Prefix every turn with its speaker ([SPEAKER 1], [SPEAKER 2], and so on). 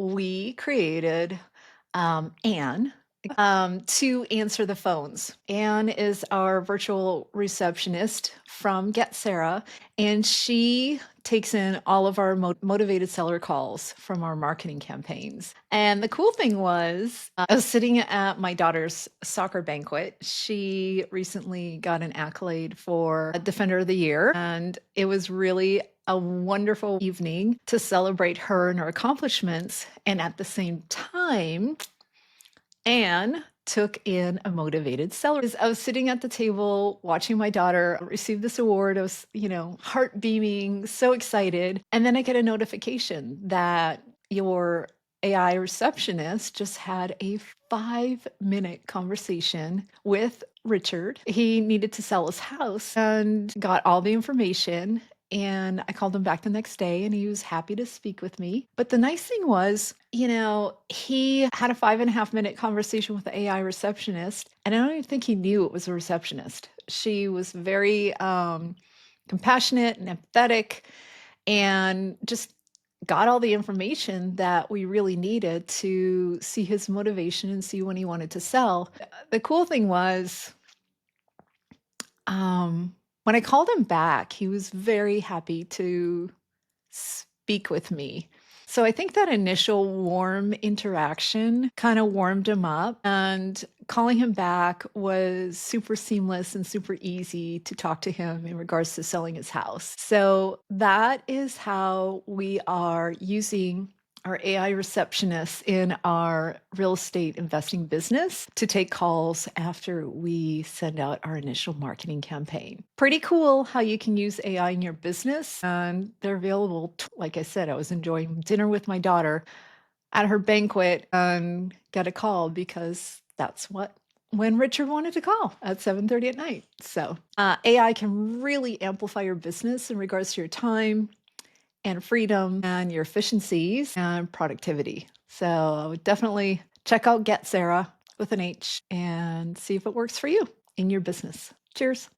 [SPEAKER 1] We created Anne to answer the phones. Anne is our virtual receptionist from Get Sarah, and she takes in all of our motivated seller calls from our marketing campaigns. And the cool thing was, I was sitting at my daughter's soccer banquet. She recently got an accolade for Defender of the Year, and it was really a wonderful evening to celebrate her and her accomplishments. And at the same time, Anne took in a motivated seller. I was sitting at the table watching my daughter receive this award. I was, heart beaming, so excited. And then I get a notification that your AI receptionist just had a 5-minute conversation with Richard. He needed to sell his house and got all the information. And I called him back the next day and he was happy to speak with me. But the nice thing was, he had a 5.5-minute conversation with the AI receptionist. And I don't even think he knew it was a receptionist. She was very compassionate and empathetic and just got all the information that we really needed to see his motivation and see when he wanted to sell. The cool thing was, when I called him back, he was very happy to speak with me. So I think that initial warm interaction kind of warmed him up, and calling him back was super seamless and super easy to talk to him in regards to selling his house. So that is how we are using our AI receptionist in our real estate investing business to take calls after we send out our initial marketing campaign. Pretty cool how you can use AI in your business, and they're available. Like I said, I was enjoying dinner with my daughter at her banquet and got a call because that's when Richard wanted to call at 7:30 at night. So AI can really amplify your business in regards to your time and freedom and your efficiencies and productivity. So I would definitely check out Get Sarah with an H and see if it works for you in your business. Cheers.